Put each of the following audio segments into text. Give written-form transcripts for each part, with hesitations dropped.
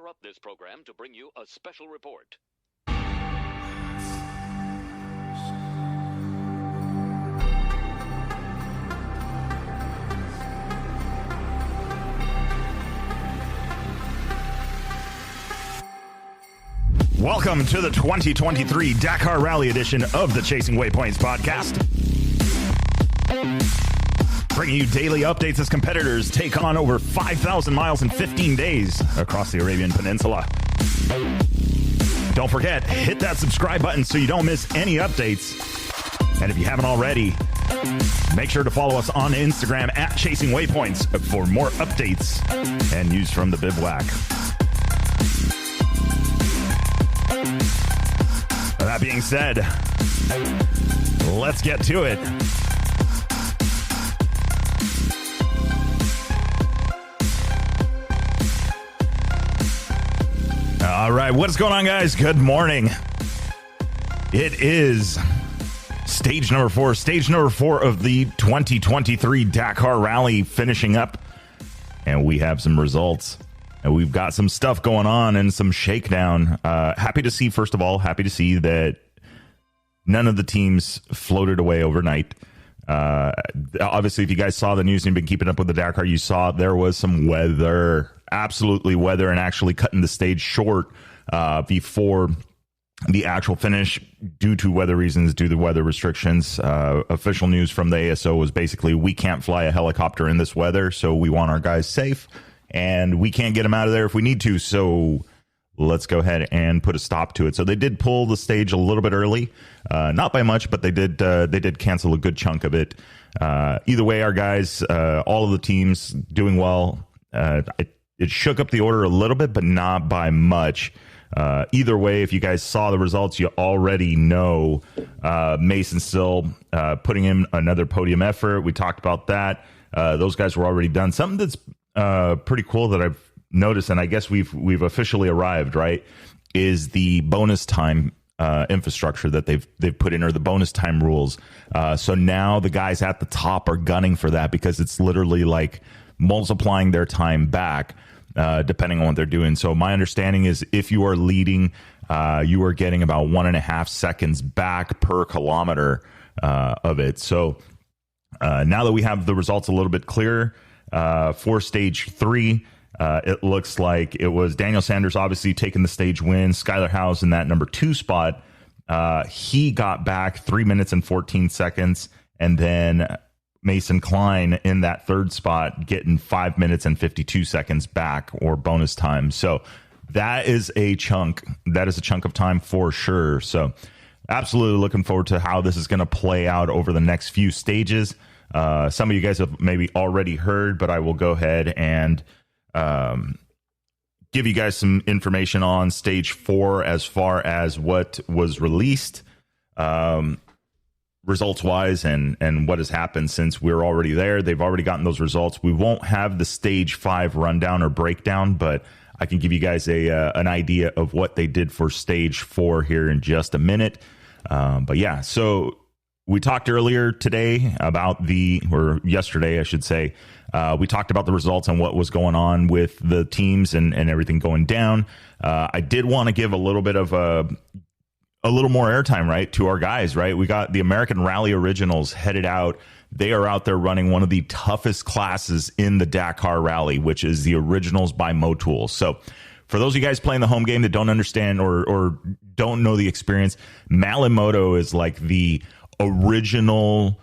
interrupt this program to bring you a special report. Welcome to the 2023 Dakar Rally edition of the Chasing Waypoints podcast. Bringing you daily updates as competitors take on over 5,000 miles in 15 days across the Arabian Peninsula. Don't forget, hit that subscribe button so you don't miss any updates. And if you haven't already, make sure to follow us on Instagram at Chasing Waypoints for more updates and news from the bivouac. That being said, let's get to it. All right, what's going on, guys? Good morning. It is stage number four of the 2023 Dakar Rally finishing up, and we have some results. And we've got some stuff going on and some shakedown. Happy to see that none of the teams floated away overnight. Obviously, if you guys saw the news and you've been keeping up with the Dakar, you saw there was some weather, absolutely weather, and actually cutting the stage short before the actual finish due to weather reasons, due to weather restrictions. Official news from the ASO was basically, we can't fly a helicopter in this weather, so we want our guys safe. And we can't get them out of there if we need to, so let's go ahead and put a stop to it. So they did pull the stage a little bit early, not by much, but they did cancel a good chunk of it. Either way, our guys, all of the teams doing well. It shook up the order a little bit, but not by much. Either way, if you guys saw the results, you already know Mason Still putting in another podium effort. We talked about that. Those guys were already done. Something that's pretty cool that I've noticed, and I guess we've officially arrived, right, is the bonus time infrastructure that they've put in, or the bonus time rules. So now the guys at the top are gunning for that, because it's literally like multiplying their time back depending on what they're doing. So my understanding is, if you are leading, you are getting about 1.5 seconds back per kilometer of it. So now that we have the results a little bit clearer, for stage 3, it looks like it was Daniel Sanders obviously taking the stage win. Skylar Howes in that number 2 spot. He got back 3 minutes and 14 seconds. And then Mason Klein in that 3rd spot getting 5 minutes and 52 seconds back, or bonus time. So that is a chunk. That is a chunk of time for sure. So absolutely looking forward to how this is going to play out over the next few stages. Some of you guys have maybe already heard, but I will go ahead and give you guys some information on stage 4 as far as what was released results wise, and what has happened since we're already there. They've already gotten those results. We won't have the stage 5 rundown or breakdown, but I can give you guys an idea of what they did for stage 4 here in just a minute. But yeah, so we talked earlier today about or yesterday, I should say, we talked about the results and what was going on with the teams and everything going down. I did want to give a little bit of a little more airtime, right, to our guys, right? We got the American Rally Originals headed out. They are out there running one of the toughest classes in the Dakar Rally, which is the Originals by Motul. So for those of you guys playing the home game that don't understand or don't know the experience, Malimoto is like the original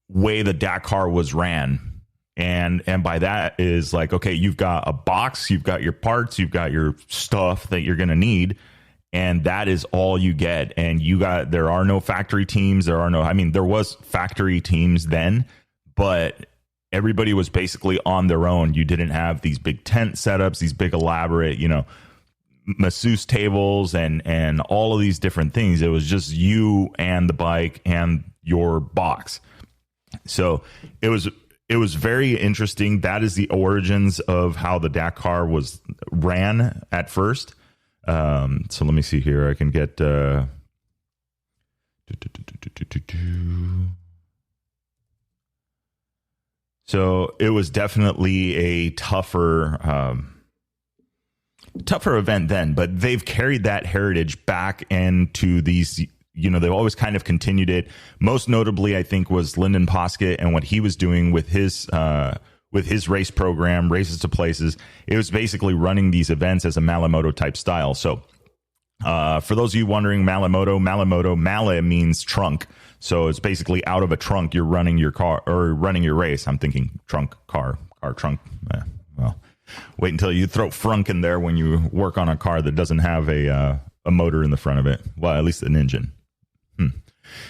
way the Dakar was ran. And by that is like, okay, you've got a box, you've got your parts, you've got your stuff that you're going to need, and that is all you get. And there are no factory teams. There was factory teams then, but everybody was basically on their own. You didn't have these big tent setups, these big elaborate, masseuse tables and all of these different things. It was just you and the bike and your box. So it was very interesting. That is the origins of how the Dakar ran at first. So let me see here. I can get so it was definitely a tougher tougher event then, but they've carried that heritage back into these. They've always kind of continued it. Most notably, I think, was Lyndon Poskett and what he was doing with his race program, Races to Places. It was basically running these events as a Malamoto type style. So for those of you wondering, Mala means trunk. So it's basically out of a trunk, you're running your car or running your race. I'm thinking trunk, car trunk. Well, wait until you throw frunk in there when you work on a car that doesn't have a motor in the front of it. Well, at least an engine.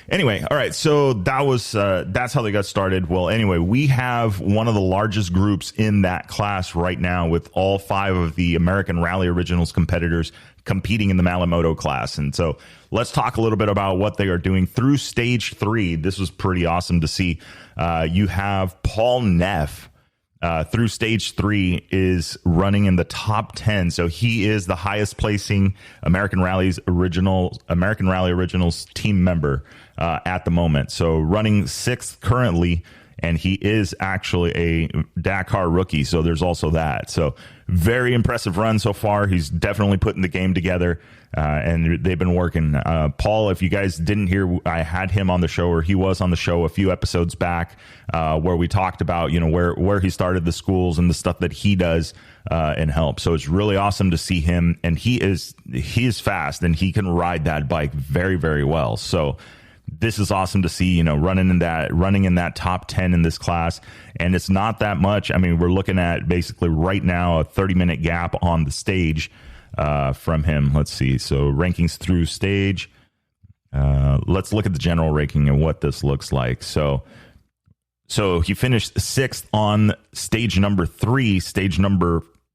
Anyway, all right. So that's how they got started. Well, anyway, we have one of the largest groups in that class right now, with all 5 of the American Rally Originals competitors competing in the Malamoto class. And so let's talk a little bit about what they are doing through stage 3. This was pretty awesome to see. You have Paul Neff. Through stage 3 is running in the top 10. So he is the highest placing American Rally Originals team member at the moment. So running 6th currently, and he is actually a Dakar rookie. So there's also that. So very impressive run so far. He's definitely putting the game together. And they've been working. Paul, if you guys didn't hear, I had him on the show, or he was on the show a few episodes back, where we talked about, where he started the schools and the stuff that he does and help. So it's really awesome to see him. And he is fast, and he can ride that bike very, very well. So this is awesome to see, running in that top 10 in this class. And it's not that much. I mean, we're looking at basically right now a 30-minute gap on the stage from him. Let's see. So rankings through stage. Let's look at the general ranking and what this looks like. So he finished 6th on stage number 3,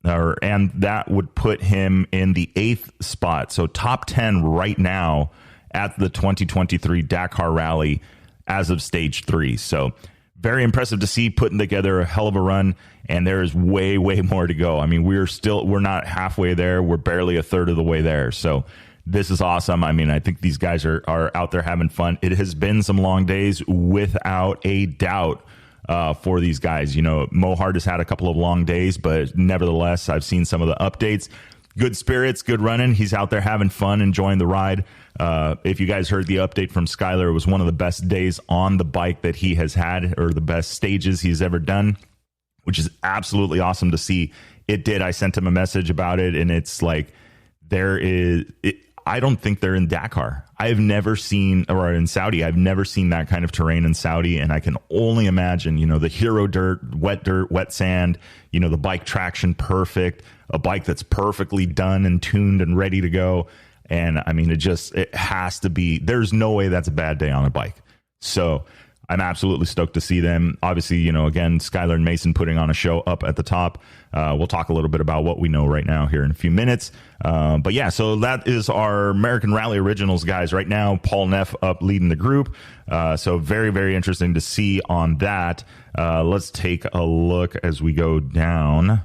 and that would put him in the 8th spot. So top 10 right now at the 2023 Dakar Rally as of stage 3. So very impressive to see, putting together a hell of a run. And there is way, way more to go. I mean, we're not halfway there. We're barely a third of the way there. So this is awesome. I mean, I think these guys are out there having fun. It has been some long days without a doubt for these guys. Mohart has had a couple of long days, but nevertheless, I've seen some of the updates. Good spirits, good running. He's out there having fun, enjoying the ride. If you guys heard the update from Skylar, it was one of the best days on the bike that he has had, or the best stages he's ever done, which is absolutely awesome to see. I sent him a message about it, and it's like, I don't think they're in Dakar. I've never seen, or in Saudi, I've never seen that kind of terrain in Saudi. And I can only imagine, the hero dirt, wet sand, the bike traction perfect, a bike that's perfectly done and tuned and ready to go. And I mean, it has to be, there's no way that's a bad day on a bike. So I'm absolutely stoked to see them. Obviously, again, Skylar and Mason putting on a show up at the top. We'll talk a little bit about what we know right now here in a few minutes. But yeah, so that is our American Rally Originals guys right now. Paul Neff up leading the group. So very, very interesting to see on that. Let's take a look as we go down.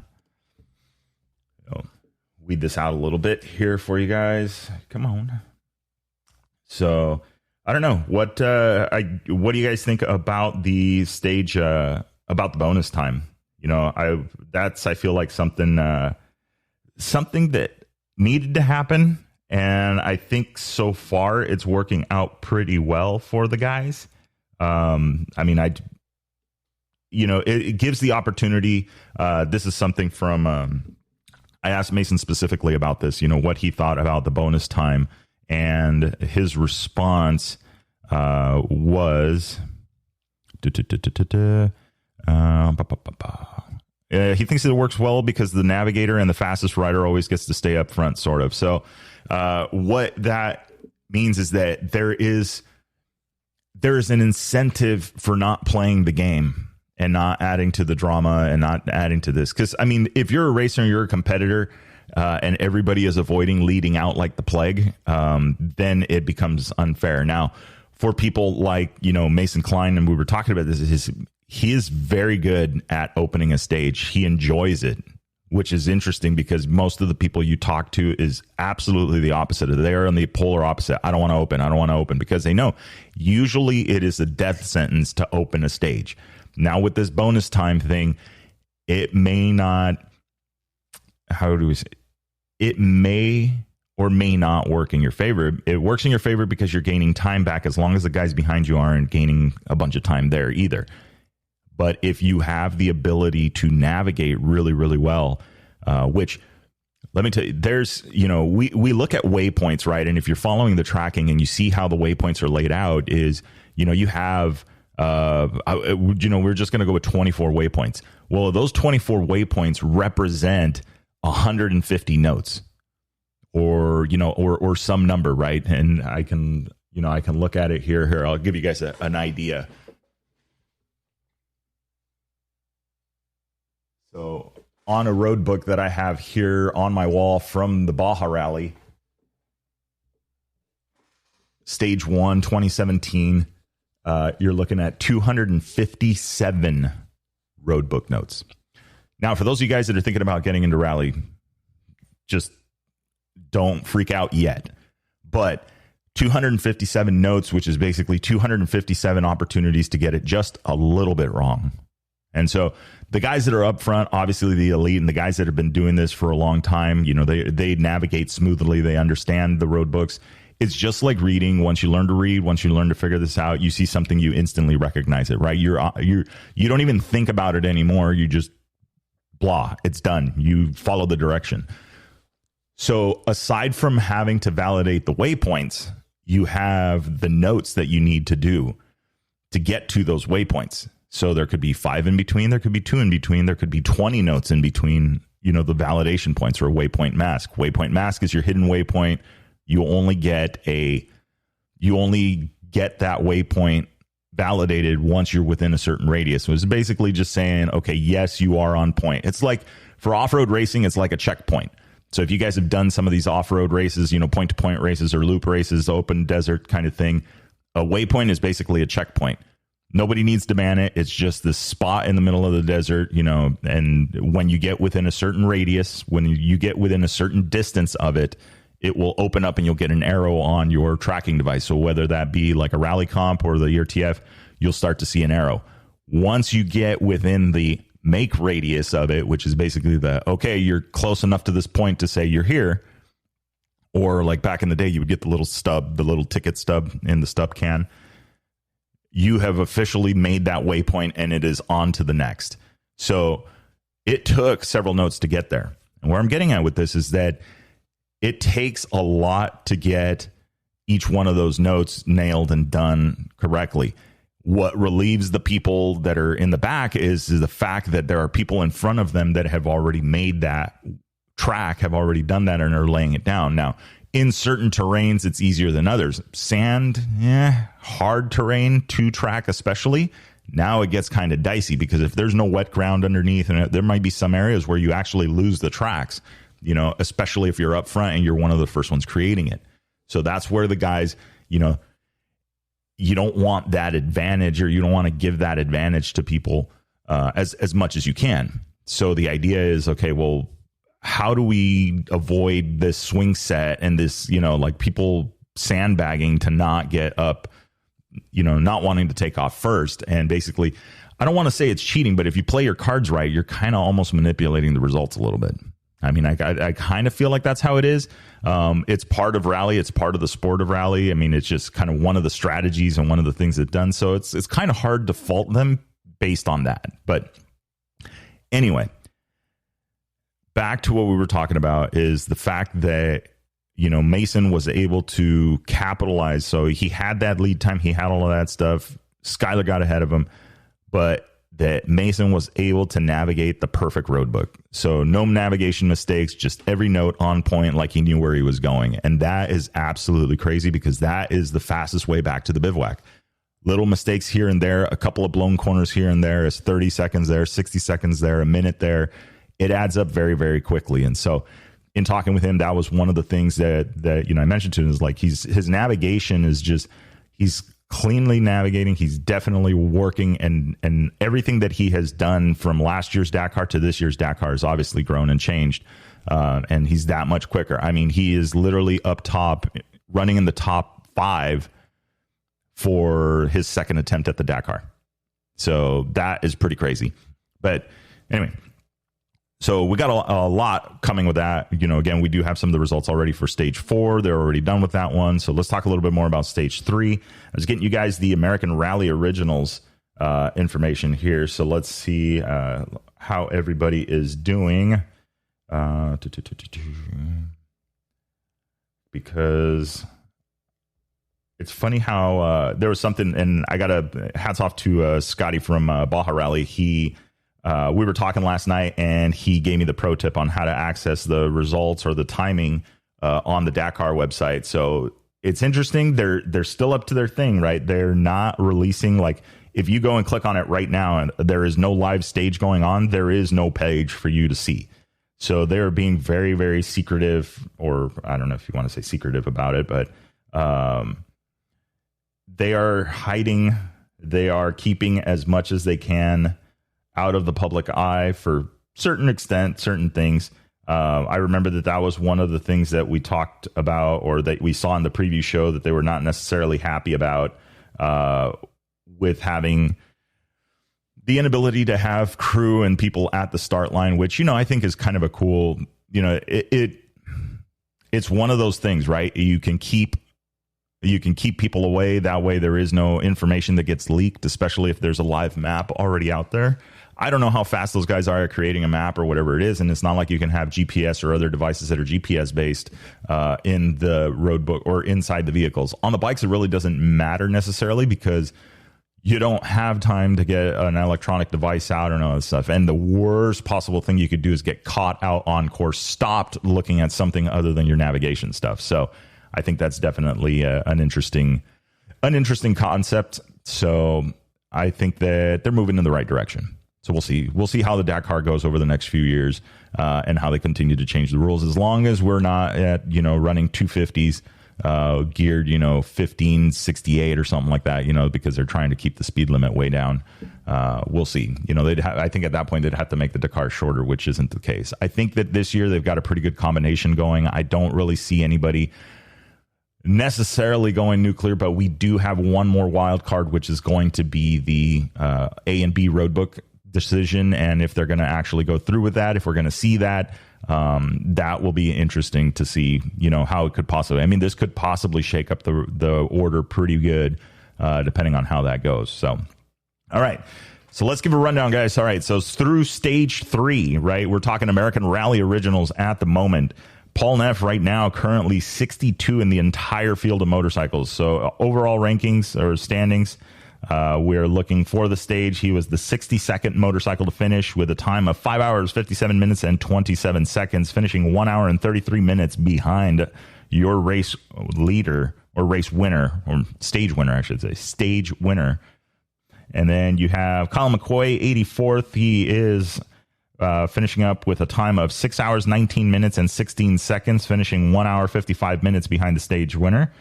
Weed this out a little bit here for you guys. Come on. So I don't know what do you guys think about the stage, about the bonus time? I feel like something that needed to happen, and I think so far it's working out pretty well for the guys. I mean, it gives the opportunity. This is something from I asked Mason specifically about this, what he thought about the bonus time, and his response was he thinks it works well because the navigator and the fastest rider always gets to stay up front, sort of. So what that means is that there is an incentive for not playing the game and not adding to the drama and not adding to this. Because, I mean, if you're a racer and you're a competitor and everybody is avoiding leading out like the plague, then it becomes unfair. Now, for people like, Mason Klein, and we were talking about this, he is very good at opening a stage. He enjoys it, which is interesting because most of the people you talk to is absolutely the opposite. They're on the polar opposite. I don't want to open because they know usually it is a death sentence to open a stage. Now with this bonus time thing, it may not, how do we say, it may or may not work in your favor. It works in your favor because you're gaining time back as long as the guys behind you aren't gaining a bunch of time there either. But if you have the ability to navigate really, really well, which let me tell you, there's, we look at waypoints, right? And if you're following the tracking and you see how the waypoints are laid out is, you have, we're just going to go with 24 waypoints. Well, those 24 waypoints represent 150 notes. Or some number, right? And I can look at it here. Here, I'll give you guys an idea. So on a road book that I have here on my wall from the Baja Rally, Stage 1, 2017, you're looking at 257 road book notes. Now, for those of you guys that are thinking about getting into rally, just don't freak out yet. But 257 notes, which is basically 257 opportunities to get it just a little bit wrong. And so the guys that are up front, obviously the elite, and the guys that have been doing this for a long time, they navigate smoothly. They understand the road books. It's just like reading. Once you learn to read, once you learn to figure this out, you see something, you instantly recognize it, right? You don't even think about it anymore. You just blah, it's done. You follow the direction. So aside from having to validate the waypoints, you have the notes that you need to do to get to those waypoints. So there could be 5 in between, there could be 2 in between, there could be 20 notes in between, the validation points or a waypoint mask. Waypoint mask is your hidden waypoint. You only get that waypoint validated once you're within a certain radius. So it's basically just saying, okay, yes, you are on point. It's like for off-road racing, it's like a checkpoint. So if you guys have done some of these off-road races, point-to-point races or loop races, open desert kind of thing, a waypoint is basically a checkpoint. Nobody needs to man it. It's just this spot in the middle of the desert, and when you get within a certain radius, when you get within a certain distance of it, it will open up and you'll get an arrow on your tracking device. So whether that be like a rally comp or the ERTF, you'll start to see an arrow. Once you get within the make radius of it, which is basically you're close enough to this point to say you're here. Or like back in the day, you would get the little stub, the little ticket stub in the stub can. You have officially made that waypoint and it is on to the next. So it took several notes to get there. And where I'm getting at with this is that it takes a lot to get each one of those notes nailed and done correctly. What relieves the people that are in the back is the fact that there are people in front of them that have already made that track, have already done that, and are laying it down. Now, in certain terrains, it's easier than others. Sand, hard terrain to track especially. Now it gets kind of dicey because if there's no wet ground underneath, and there might be some areas where you actually lose the tracks, especially if you're up front and you're one of the first ones creating it. So that's where the guys, you don't want that advantage, or you don't want to give that advantage to people as much as you can. So the idea is, okay, well, how do we avoid this swing set and this, like people sandbagging to not get up, not wanting to take off first? And basically, I don't want to say it's cheating, but if you play your cards right, you're kind of almost manipulating the results a little bit. I mean, I kind of feel like that's how it is. It's part of rally. It's part of the sport of rally. I mean, it's just kind of one of the strategies and one of the things it's done. So it's kind of hard to fault them based on that. But anyway, back to what we were talking about is the fact that, Mason was able to capitalize. So he had that lead time. He had all of that stuff. Skyler got ahead of him, but that Mason was able to navigate the perfect road book. So no navigation mistakes, just every note on point, like he knew where he was going. And that is absolutely crazy because that is the fastest way back to the bivouac. Little mistakes here and there, a couple of blown corners here and there, is 30 seconds there, 60 seconds there, a minute there. It adds up very, very quickly. And so in talking with him, that was one of the things that I mentioned to him, is like his navigation is just, he's cleanly navigating. He's definitely working, and everything that he has done from last year's Dakar to this year's Dakar has obviously grown and changed. And he's that much quicker. I mean, he is literally up top, running in the top 5 for his second attempt at the Dakar. So that is pretty crazy. But anyway, So we got a lot coming with that. Again, we do have some of the results already for stage 4. They're already done with that one. So let's talk a little bit more about stage 3. I was getting you guys the American Rally Originals information here. So let's see how everybody is doing. Because it's funny how there was something, and I got a hats off to Scotty from Baja Rally. We were talking last night, and he gave me the pro tip on how to access the results or the timing on the Dakar website. So it's interesting. They're still up to their thing, right? They're not releasing, like, if you go and click on it right now, and there is no live stage going on, there is no page for you to see. So they're being very, very secretive, or I don't know if you want to say secretive about it, but they are hiding. They are keeping as much as they can out of the public eye for certain extent, certain things. I remember that was one of the things that we talked about, or that we saw in the preview show, that they were not necessarily happy about with having the inability to have crew and people at the start line, which, I think is kind of a cool, it's one of those things, right? You can keep people away. That way there is no information that gets leaked, especially if there's a live map already out there. I don't know how fast those guys are at creating a map or whatever it is. And it's not like you can have GPS or other devices that are GPS based in the road book or inside the vehicles. On the bikes, it really doesn't matter necessarily, because you don't have time to get an electronic device out and all that stuff. And the worst possible thing you could do is get caught out on course, stopped looking at something other than your navigation stuff. So I think that's definitely an interesting concept. So I think that they're moving in the right direction. So we'll see. We'll see how the Dakar goes over the next few years and how they continue to change the rules. As long as we're not at, running 250s geared, 1568 or something like that, because they're trying to keep the speed limit way down. We'll see. I think at that point they'd have to make the Dakar shorter, which isn't the case. I think that this year they've got a pretty good combination going. I don't really see anybody necessarily going nuclear, but we do have one more wild card, which is going to be the A and B roadbook decision. And if they're going to actually go through with that, if we're going to see that, that will be interesting to see, how it could possibly, this could possibly shake up the order pretty good, depending on how that goes. So, all right. So let's give a rundown, guys. All right. So through stage 3, right? We're talking American Rally Originals at the moment. Paul Neff right now currently 62 in the entire field of motorcycles. So overall rankings or standings, we're looking for the stage. He was the 62nd motorcycle to finish with a time of 5 hours, 57 minutes, and 27 seconds, finishing 1 hour and 33 minutes behind your race leader, or race winner, or stage winner, I should say, stage winner. And then you have Colin McCoy, 84th. He is finishing up with a time of 6 hours, 19 minutes, and 16 seconds, finishing 1 hour, 55 minutes behind the stage winner.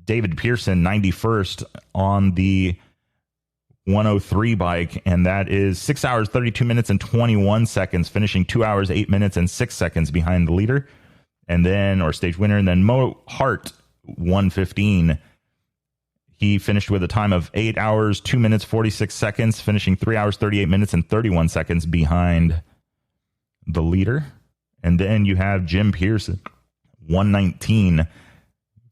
David Pearson, 91st on the 103 bike, and that is 6 hours, 32 minutes, and 21 seconds, finishing 2 hours, 8 minutes, and 6 seconds behind the leader, and then, or stage winner. And then Mo Hart, 115. He finished with a time of 8 hours, 2 minutes, 46 seconds, finishing 3 hours, 38 minutes, and 31 seconds behind the leader. And then you have Jim Pearson, 119,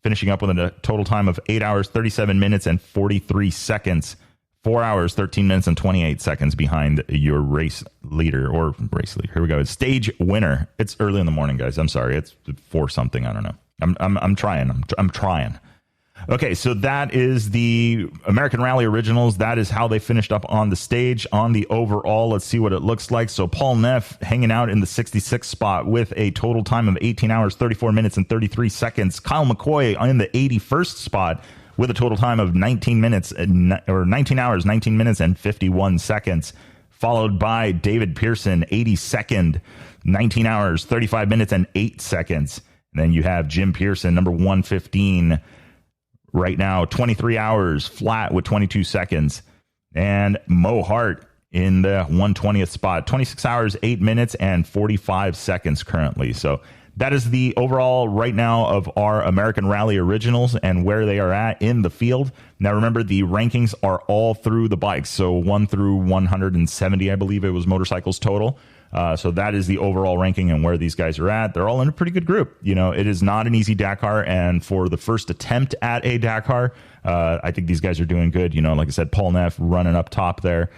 finishing up with a total time of 8 hours, 37 minutes, and 43 seconds, 4 hours, 13 minutes, and 28 seconds behind your race leader, or race leader. Here we go. It's stage winner. It's early in the morning, guys. I'm sorry. It's 4 something. I don't know. I'm trying. I'm trying. Okay, so that is the American Rally Originals. That is how they finished up on the stage. On the overall, let's see what it looks like. So Paul Neff hanging out in the 66th spot with a total time of 18 hours, 34 minutes, and 33 seconds. Kyle McCoy in the 81st spot with a total time of 19 hours, 19 minutes, and 51 seconds. Followed by David Pearson, 82nd, 19 hours, 35 minutes, and 8 seconds. And then you have Jim Pearson, number 115, right now, 23 hours flat with 22 seconds. And Mo Hart in the 120th spot, 26 hours, 8 minutes, and 45 seconds currently. So that is the overall right now of our American Rally Originals and where they are at in the field. Now, remember, the rankings are all through the bikes. So 1 through 170, I believe it was motorcycles total. So that is the overall ranking and where these guys are at. They're all in a pretty good group. It is not an easy Dakar, and for the first attempt at a Dakar, I think these guys are doing good. Like I said, Paul Neff running up top there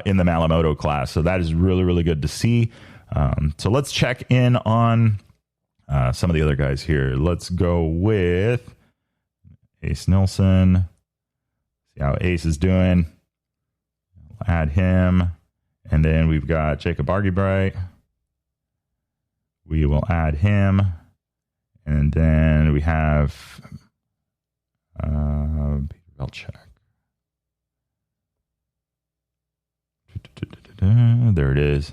in the Malamoto class. So that is really, really good to see. So let's check in on some of the other guys here. Let's go with Ace Nilsson. See how Ace is doing. We'll add him. And then we've got Jacob Argybright. We will add him. And then we have Peter Velchek. There it is.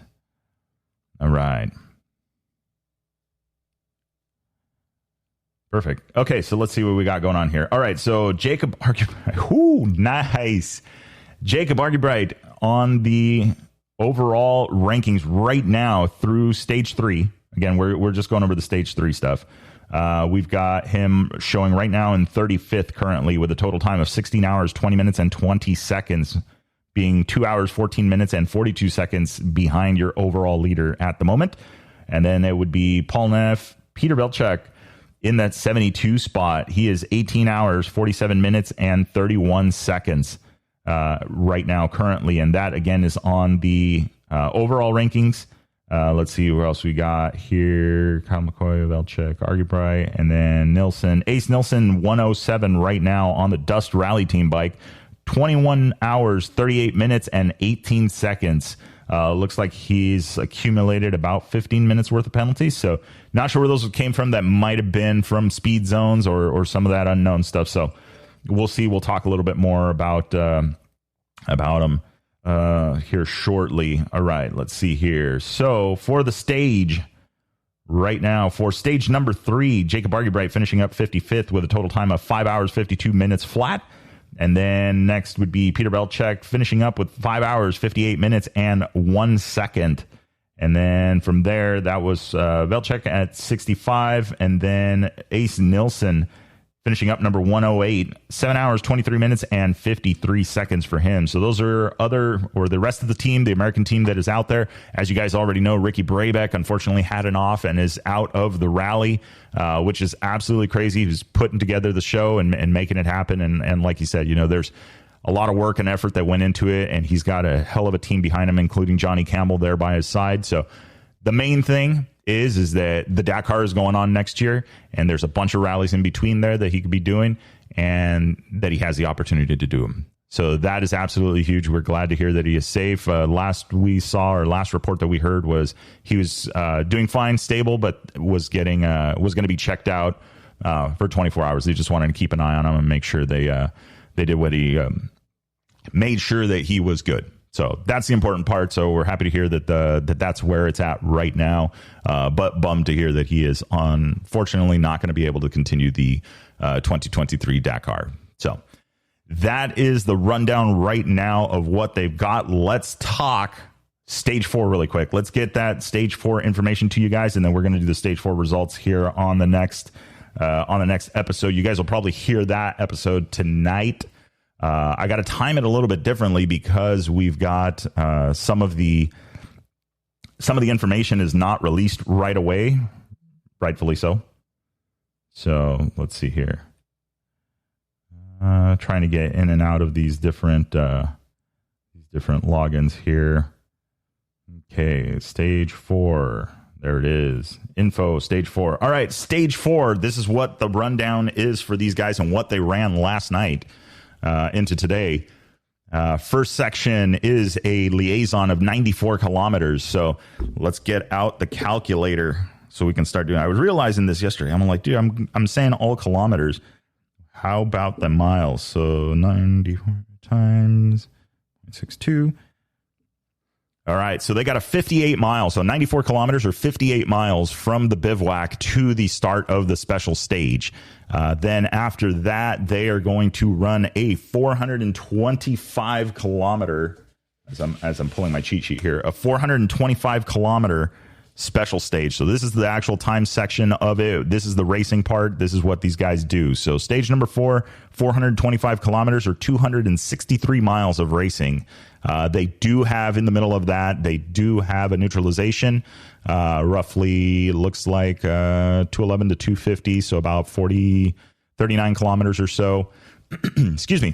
All right. Perfect. Okay, so let's see what we got going on here. All right, so Jacob Argybright. Ooh, nice. Jacob Argybright on the overall rankings right now through stage 3. Again, we're just going over the stage 3 stuff. We've got him showing right now in 35th currently with a total time of 16 hours, 20 minutes, and 20 seconds, being 2 hours, 14 minutes, and 42 seconds behind your overall leader at the moment. And then it would be Paul Neff, Peter Velchek in that 72 spot. He is 18 hours, 47 minutes, and 31 seconds right now currently. And that, again, is on the overall rankings. Let's see where else we got here. Kyle McCoy, Velchek, Argybright, and then Nilsson. Ace Nilsson, 107 right now on the Dust Rally Team bike. 21 hours, 38 minutes, and 18 seconds. Looks like he's accumulated about 15 minutes worth of penalties. So not sure where those came from. That might have been from speed zones or some of that unknown stuff. So we'll see. We'll talk a little bit more about him here shortly. All right, let's see here. So for the stage right now, for stage number 3, Jacob Argybright finishing up 55th with a total time of 5 hours, 52 minutes flat. And then next would be Peter Velchek finishing up with 5 hours, 58 minutes, and 1 second. And then from there, that was Velchek at 65. And then Ace Nilsson finishing up number 108, 7 hours, 23 minutes, and 53 seconds for him. So those are the rest of the team, the American team that is out there. As you guys already know, Ricky Brabeck unfortunately had an off and is out of the rally, which is absolutely crazy. He's putting together the show and making it happen. And like you said, there's a lot of work and effort that went into it, and he's got a hell of a team behind him, including Johnny Campbell there by his side. So the main thing is that the Dakar is going on next year, and there's a bunch of rallies in between there that he could be doing, and that he has the opportunity to do them. So that is absolutely huge. We're glad to hear that he is safe. Last report that we heard was he was doing fine, stable, but was going to be checked out for 24 hours. They just wanted to keep an eye on him and make sure they did what he made sure that he was good. So that's the important part. So we're happy to hear that that's where it's at right now. But bummed to hear that he is unfortunately not going to be able to continue the 2023 Dakar. So that is the rundown right now of what they've got. Let's talk stage 4 really quick. Let's get that stage 4 information to you guys, and then we're going to do the stage 4 results here on the next episode. You guys will probably hear that episode tonight. I got to time it a little bit differently because we've got some of the information is not released right away, rightfully so. So let's see here. Trying to get in and out of these different logins here. Okay, stage 4. There it is. Info, stage 4. All right, stage 4. This is what the rundown is for these guys and what they ran last night. Into today. First section is a liaison of 94 kilometers. So let's get out the calculator so we can start doing. I was realizing this yesterday. I'm like, dude, I'm saying all kilometers. How about the miles? So 94 times 0.62. All right, so they got a 58 miles. So 94 kilometers or 58 miles from the bivouac to the start of the special stage. Then after that, they are going to run a 425 kilometer, as I'm pulling my cheat sheet here, a 425 kilometer special stage. So this is the actual time section of it. This is the racing part. This is what these guys do. So stage number 4, 425 kilometers or 263 miles of racing. They do have in the middle of that, they do have a neutralization, roughly looks like 211 to 250. So about 39 kilometers or so. Excuse me.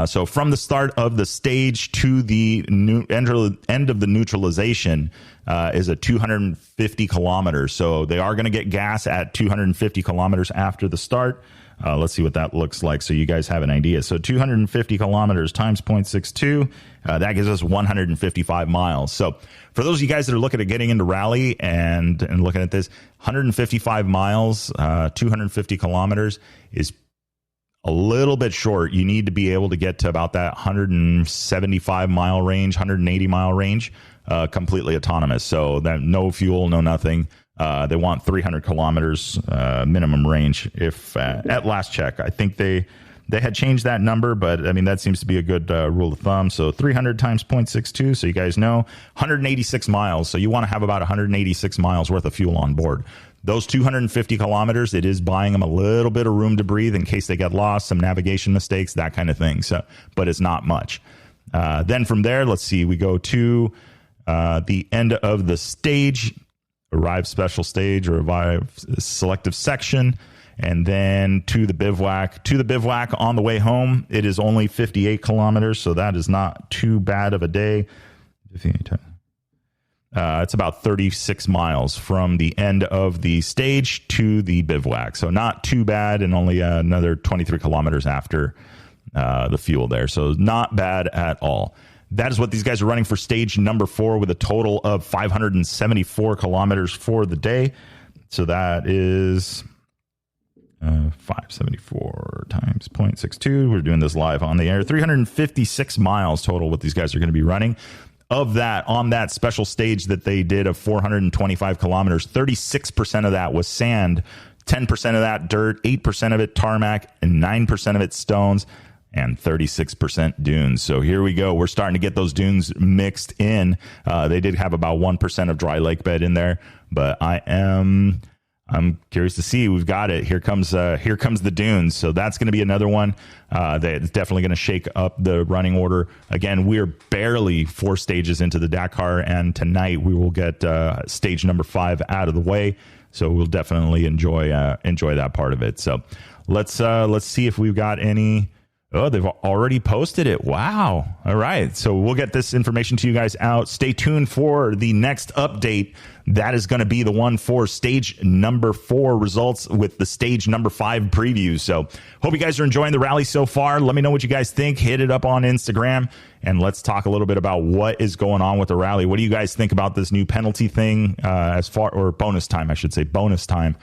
So from the start of the stage to the end of the neutralization is a 250 kilometers. So they are going to get gas at 250 kilometers after the start. Let's see what that looks like so you guys have an idea. So 250 kilometers times 0.62, that gives us 155 miles. So for those of you guys that are looking at getting into rally and looking at this, 155 miles, 250 kilometers is a little bit short. You need to be able to get to about that 175 mile range, 180 mile range, completely autonomous. So that no fuel, no nothing. They want 300 kilometers minimum range. If at last check, I think they had changed that number, but I mean that seems to be a good rule of thumb. So 300 times 0.62, so you guys know 186 miles. So you want to have about 186 miles worth of fuel on board. Those 250 kilometers, it is buying them a little bit of room to breathe in case they get lost, some navigation mistakes, that kind of thing. So, but it's not much. Then from there, let's see, we go to the end of the stage, arrive special stage or arrive selective section, and then to the bivouac. To the bivouac on the way home, it is only 58 kilometers, so that is not too bad of a day. It's about 36 miles from the end of the stage to the bivouac. So not too bad, and only another 23 kilometers after the fuel there. So not bad at all. That is what these guys are running for stage number 4 with a total of 574 kilometers for the day. So that is 574 times 0.62. We're doing this live on the air. 356 miles total what these guys are going to be running. Of that, on that special stage that they did of 425 kilometers, 36% of that was sand, 10% of that dirt, 8% of it tarmac, and 9% of it stones, and 36% dunes. So here we go. We're starting to get those dunes mixed in. They did have about 1% of dry lake bed in there, but I'm curious to see. We've got it. Here comes the dunes. So that's going to be another one that's definitely going to shake up the running order. Again, we're barely 4 stages into the Dakar, and tonight we will get stage number 5 out of the way. So we'll definitely enjoy that part of it. So let's see if we've got any. Oh, they've already posted it. Wow. All right. So we'll get this information to you guys out. Stay tuned for the next update. That is going to be the one for stage number 4 results with the stage number 5 previews. So hope you guys are enjoying the rally so far. Let me know what you guys think. Hit it up on Instagram, and let's talk a little bit about what is going on with the rally. What do you guys think about this new penalty thing or bonus time, I should say, bonus time,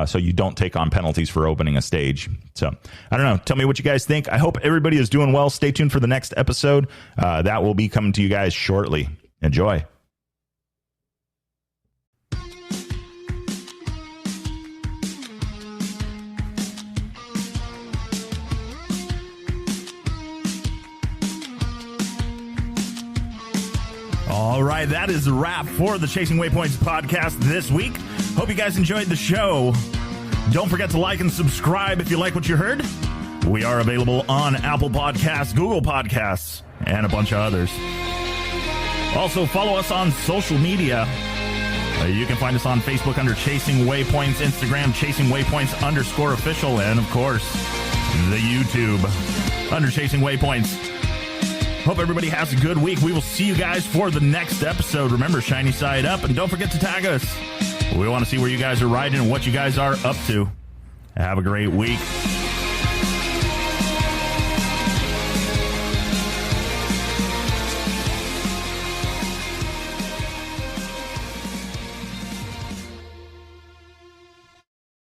so you don't take on penalties for opening a stage. So I don't know. Tell me what you guys think. I hope everybody is doing well. Stay tuned for the next episode. That will be coming to you guys shortly. Enjoy. All right, that is a wrap for the Chasing Waypoints podcast this week. Hope you guys enjoyed the show. Don't forget to like and subscribe if you like what you heard. We are available on Apple Podcasts, Google Podcasts, and a bunch of others. Also, follow us on social media. You can find us on Facebook under Chasing Waypoints, Instagram, Chasing Waypoints _official, and, of course, the YouTube under Chasing Waypoints. Hope everybody has a good week. We will see you guys for the next episode. Remember, shiny side up, and don't forget to tag us. We want to see where you guys are riding and what you guys are up to. Have a great week.